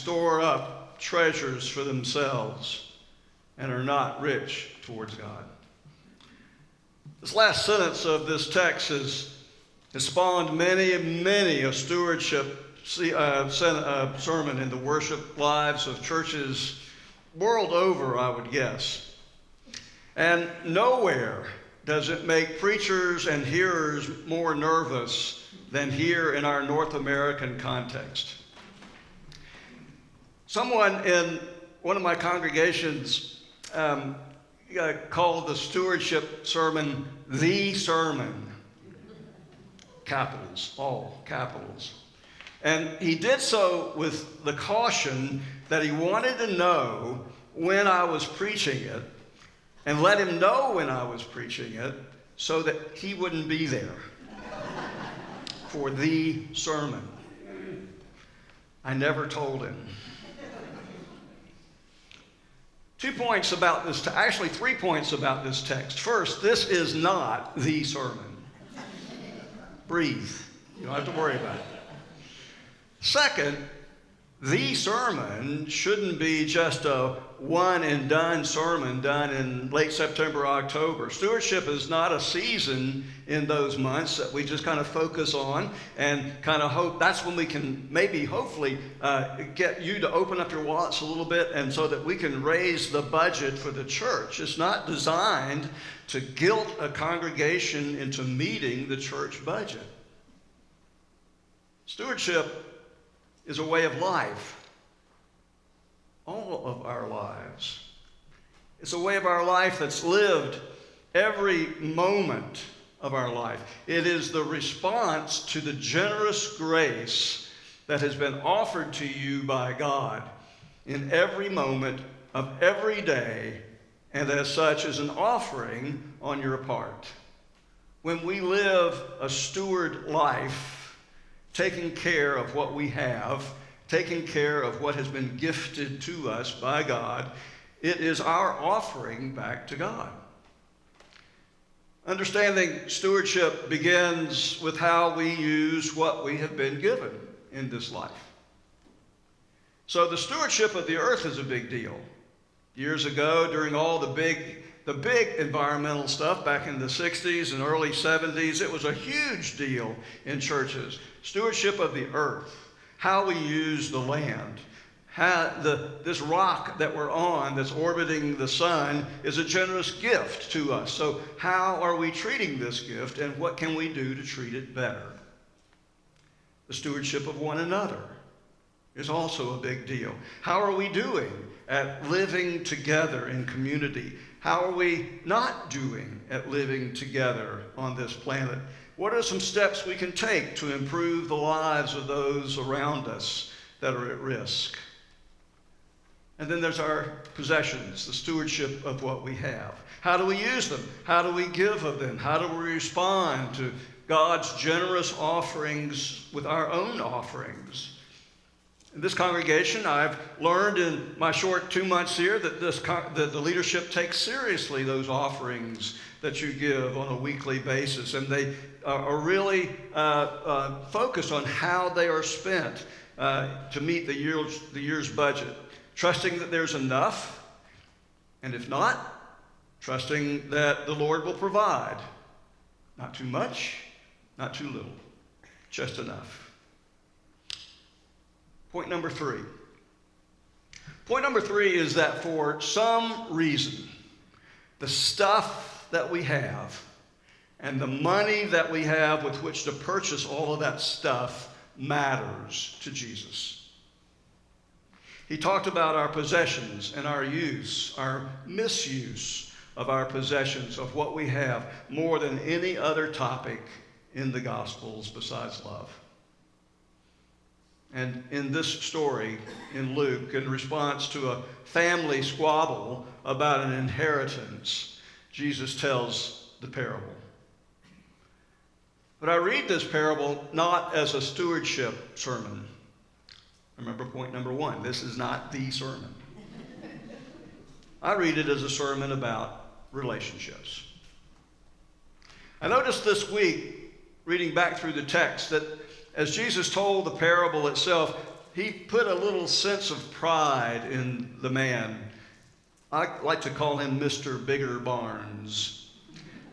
store up treasures for themselves and are not rich towards God. This last sentence of this text has spawned many a stewardship sermon in the worship lives of churches world over, I would guess. And nowhere does it make preachers and hearers more nervous than here in our North American context. Someone in one of my congregations called the stewardship sermon the sermon. Capitals, all capitals. And he did so with the caution that he wanted to know when I was preaching it and let him know when I was preaching it so that he wouldn't be there for the sermon. I never told him. 2 points about this, actually 3 points about this text. First, this is not the sermon. Breathe. You don't have to worry about it. Second, the sermon shouldn't be just a one and done sermon done in late September, October. Stewardship is not a season in those months that we just kind of focus on and kind of hope that's when we can maybe hopefully get you to open up your wallets a little bit and so that we can raise the budget for the church. It's not designed to guilt a congregation into meeting the church budget. Stewardship is a way of life. All of our lives. It's a way of our life that's lived every moment of our life. It is the response to the generous grace that has been offered to you by God in every moment of every day, and as such is an offering on your part. When we live a steward life, taking care of what we have, taking care of what has been gifted to us by God, it is our offering back to God. Understanding stewardship begins with how we use what we have been given in this life. So the stewardship of the earth is a big deal. Years ago, during all the big environmental stuff back in the 60s and early 70s, it was a huge deal in churches. Stewardship of the earth. How we use the land. This rock that we're on that's orbiting the sun is a generous gift to us. So how are we treating this gift and what can we do to treat it better? The stewardship of one another is also a big deal. How are we doing at living together in community? How are we not doing at living together on this planet? What are some steps we can take to improve the lives of those around us that are at risk? And then there's our possessions, the stewardship of what we have. How do we use them? How do we give of them? How do we respond to God's generous offerings with our own offerings? In this congregation, I've learned in my short 2 months here that the leadership takes seriously those offerings that you give on a weekly basis, and they are really focused on how they are spent to meet the year's budget, trusting that there's enough, and if not, trusting that the Lord will provide. Not too much, not too little, just enough. Point number 3. Point number 3 is that for some reason, the stuff that we have and the money that we have with which to purchase all of that stuff matters to Jesus. He talked about our possessions and our use, our misuse of our possessions, of what we have, more than any other topic in the Gospels besides love. And in this story in Luke, in response to a family squabble about an inheritance, Jesus tells the parable. But I read this parable not as a stewardship sermon. Remember point number 1, this is not the sermon. I read it as a sermon about relationships. I noticed this week, reading back through the text, that as Jesus told the parable itself, he put a little sense of pride in the man. I like to call him Mr. Bigger Barnes.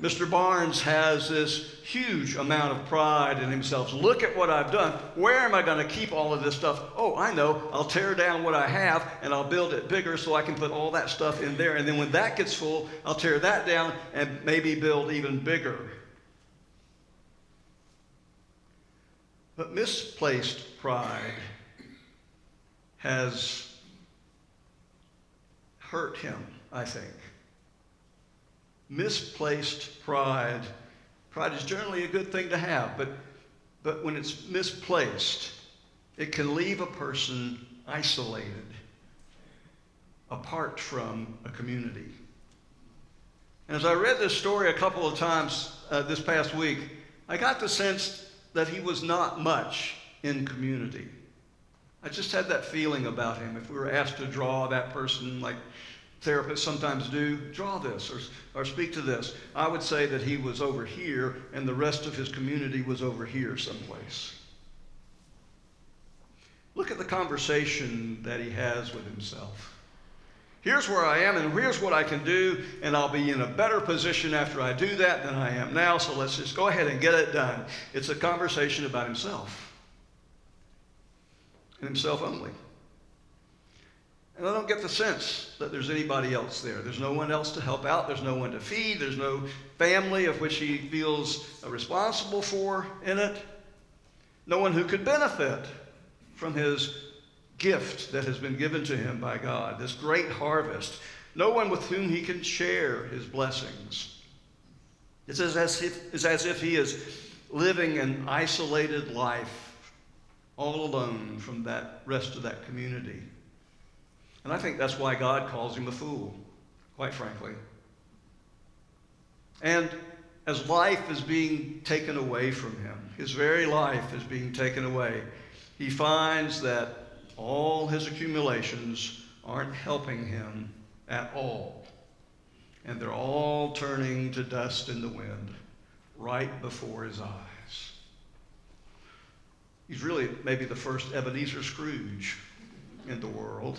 Mr. Barnes has this huge amount of pride in himself. Look at what I've done. Where am I going to keep all of this stuff? Oh, I know. I'll tear down what I have and I'll build it bigger so I can put all that stuff in there. And then when that gets full, I'll tear that down and maybe build even bigger. But misplaced pride has hurt him, I think. Misplaced pride. Pride is generally a good thing to have, but when it's misplaced, it can leave a person isolated, apart from a community. And as I read this story a couple of times this past week, I got the sense that he was not much in community. I just had that feeling about him. If we were asked to draw that person, like therapists sometimes do, draw this or speak to this, I would say that he was over here and the rest of his community was over here someplace. Look at the conversation that he has with himself. Here's where I am and here's what I can do, and I'll be in a better position after I do that than I am now, so let's just go ahead and get it done. It's a conversation about himself and himself only. And I don't get the sense that there's anybody else there. There's no one else to help out. There's no one to feed. There's no family of which he feels responsible for in it. No one who could benefit from his gift that has been given to him by God, this great harvest. No one with whom he can share his blessings. It's as if he is living an isolated life all alone from that rest of that community. And I think that's why God calls him a fool, quite frankly. And as life is being taken away from him, his very life is being taken away, he finds that all his accumulations aren't helping him at all. And they're all turning to dust in the wind right before his eyes. He's really maybe the first Ebenezer Scrooge in the world.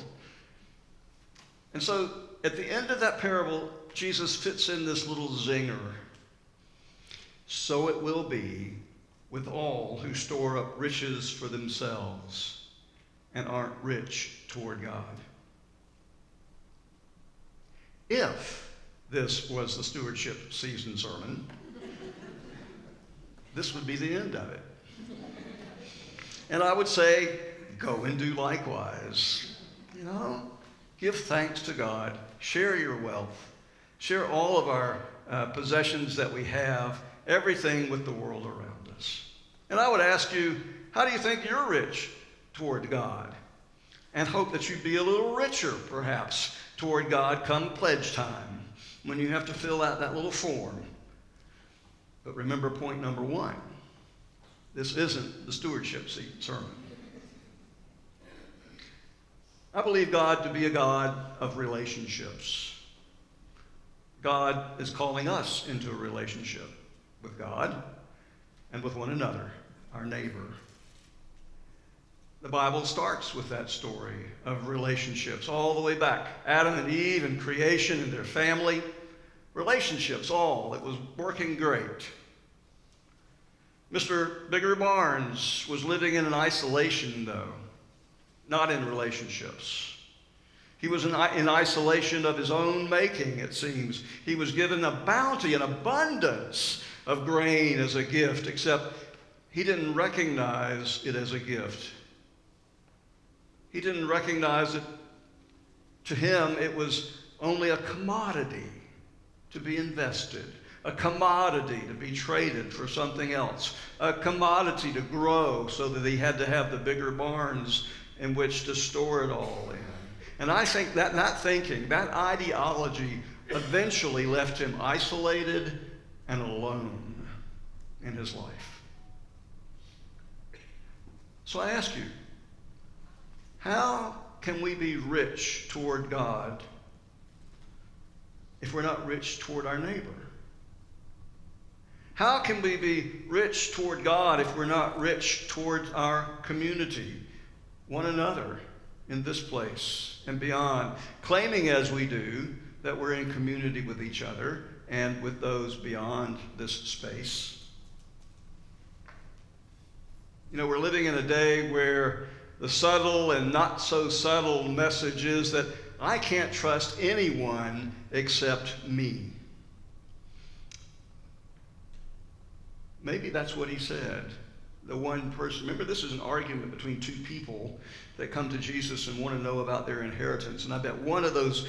And so at the end of that parable, Jesus fits in this little zinger. So it will be with all who store up riches for themselves and aren't rich toward God. If this was the stewardship season sermon, this would be the end of it. And I would say, go and do likewise. You know? Give thanks to God. Share your wealth. Share all of our possessions that we have, everything with the world around us. And I would ask you, how do you think you're rich toward God? And hope that you'd be a little richer, perhaps, toward God come pledge time, when you have to fill out that little form. But remember point number one. This isn't the stewardship sermon. I believe God to be a God of relationships. God is calling us into a relationship with God and with one another, our neighbor. The Bible starts with that story of relationships all the way back. Adam and Eve and creation and their family. Relationships, all. It was working great. Mr. Bigger Barnes was living in an isolation, though. Not in relationships. He was in isolation of his own making, it seems. He was given a bounty, an abundance of grain as a gift, except he didn't recognize it as a gift. He didn't recognize it. To him, it was only a commodity to be invested, a commodity to be traded for something else, a commodity to grow so that he had to have the bigger barns in which to store it all in. And I think that that ideology eventually left him isolated and alone in his life. So I ask you, how can we be rich toward God if we're not rich toward our neighbor? How can we be rich toward God if we're not rich toward our community? one another in this place and beyond, claiming as we do that we're in community with each other and with those beyond this space. You know, we're living in a day where the subtle and not so subtle message is that I can't trust anyone except me. Maybe that's what he said. The one person. Remember, this is an argument between two people that come to Jesus and want to know about their inheritance. And I bet one of those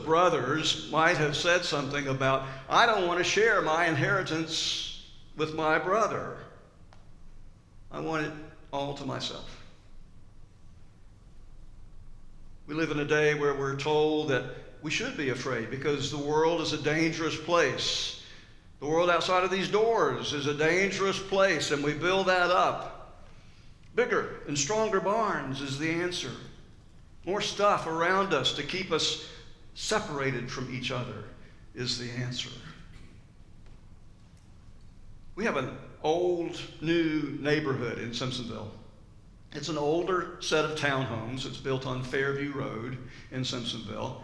brothers might have said something about, I don't want to share my inheritance with my brother. I want it all to myself. We live in a day where we're told that we should be afraid because the world is a dangerous place. The world outside of these doors is a dangerous place, and we build that up. Bigger and stronger barns is the answer. More stuff around us to keep us separated from each other is the answer. We have an old, new neighborhood in Simpsonville. It's an older set of townhomes. It's built on Fairview Road in Simpsonville.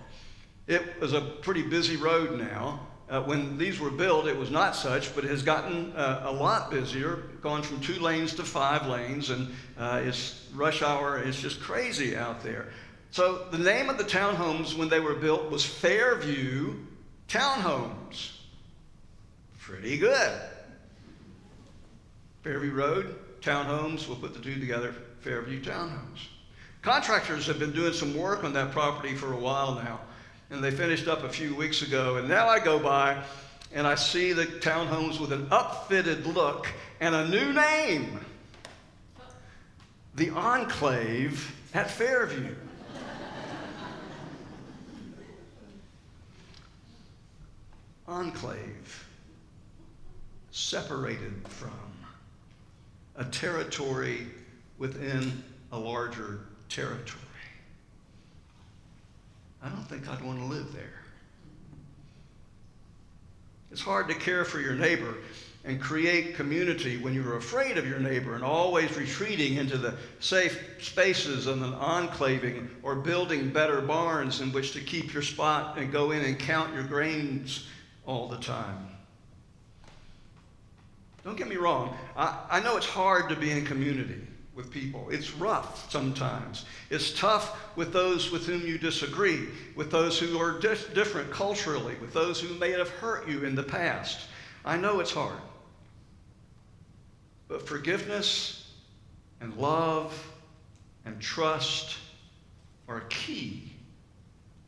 It was a pretty busy road now. When these were built, it was not such, but it has gotten a lot busier, gone from 2 lanes to 5 lanes, and it's rush hour. It's just crazy out there. So the name of the townhomes when they were built was Fairview Townhomes. Pretty good. Fairview Road, townhomes, we'll put the two together, Fairview Townhomes. Contractors have been doing some work on that property for a while now. And they finished up a few weeks ago. And now I go by and I see the townhomes with an upfitted look and a new name. The Enclave at Fairview. Enclave. Separated from. A territory within a larger territory. I don't think I'd want to live there. It's hard to care for your neighbor and create community when you're afraid of your neighbor and always retreating into the safe spaces and an enclaving or building better barns in which to keep your spot and go in and count your grains all the time. Don't get me wrong. I know it's hard to be in community with people. It's rough sometimes. It's tough with those with whom you disagree, with those who are different culturally, with those who may have hurt you in the past. I know it's hard. But forgiveness and love and trust are key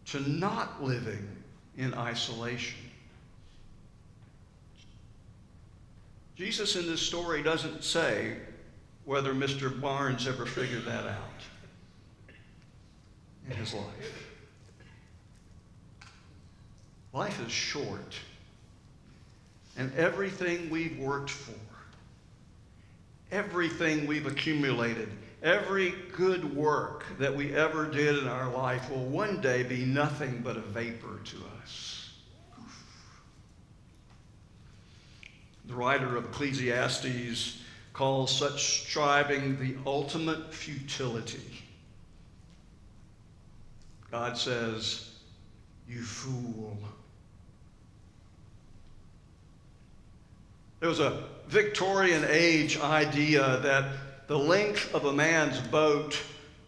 to not living in isolation. Jesus in this story doesn't say whether Mr. Barnes ever figured that out in his life. Life is short, and everything we've worked for, everything we've accumulated, every good work that we ever did in our life will one day be nothing but a vapor to us. The writer of Ecclesiastes calls such striving the ultimate futility. God says, "You fool." There was a Victorian age idea that the length of a man's boat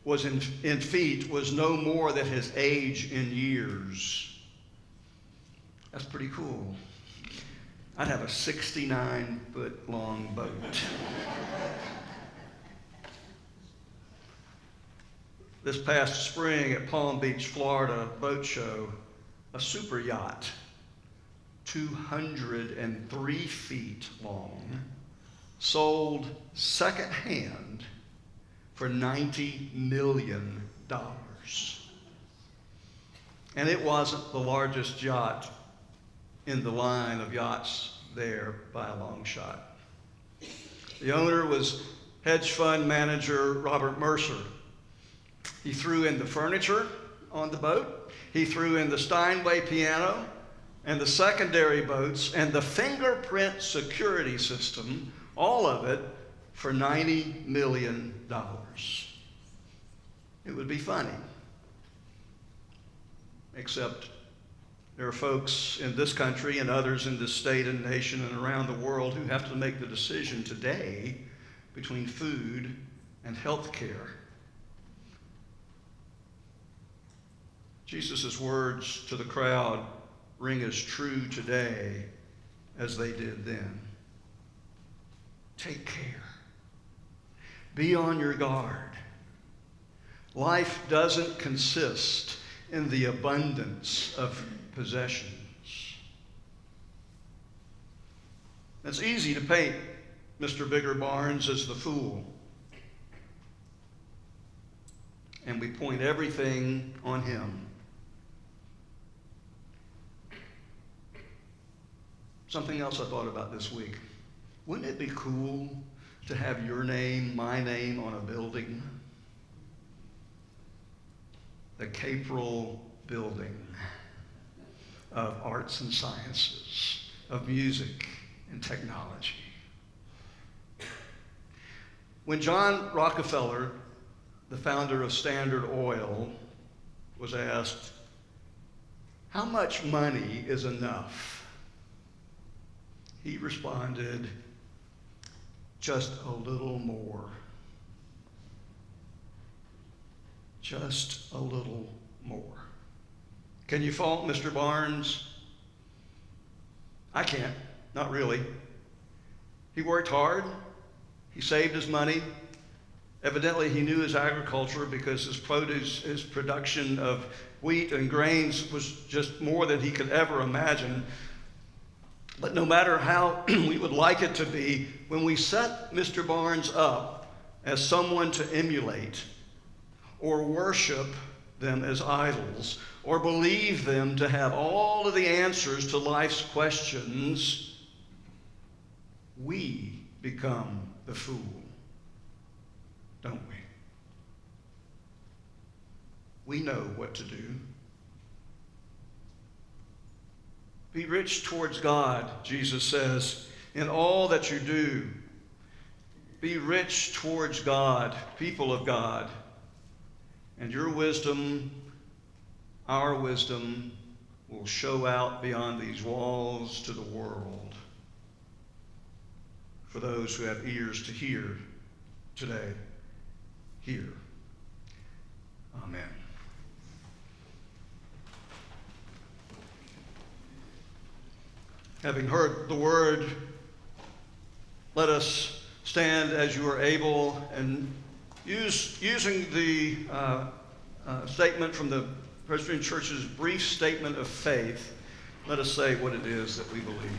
was in feet was no more than his age in years. That's pretty cool. I'd have a 69-foot long boat. This past spring at Palm Beach, Florida boat show, a super yacht, 203 feet long, sold secondhand for $90 million. And it wasn't the largest yacht in the line of yachts there by a long shot. The owner was hedge fund manager Robert Mercer. He threw in the furniture on the boat. He threw in the Steinway piano and the secondary boats and the fingerprint security system, all of it for $90 million. it would be funny. Except there are folks in this country and others in this state and nation and around the world who have to make the decision today between food and health care. Jesus' words to the crowd ring as true today as they did then. Take care. Be on your guard. Life doesn't consist in the abundance of possessions. It's easy to paint Mr. Bigger Barnes as the fool. And we point everything on him. Something else I thought about this week. Wouldn't it be cool to have your name, my name, on a building? The Caprell building of arts and sciences, of music and technology. When John Rockefeller, the founder of Standard Oil, was asked, how much money is enough? He responded, just a little more. Just a little more. Can you fault Mr. Barnes? I can't, not really. He worked hard. He saved his money. Evidently, he knew his agriculture because his produce, his production of wheat and grains was just more than he could ever imagine. But no matter how we would like it to be, when we set Mr. Barnes up as someone to emulate or worship them as idols or believe them to have all of the answers to life's questions, we become the fool, don't we? We know what to do. Be rich towards God, Jesus says, in all that you do. Be rich towards God, people of God. And your wisdom, our wisdom, will show out beyond these walls to the world. For those who have ears to hear today, hear. Amen. Having heard the word, let us stand as you are able, and using the statement from the Presbyterian Church's brief statement of faith, let us say what it is that we believe.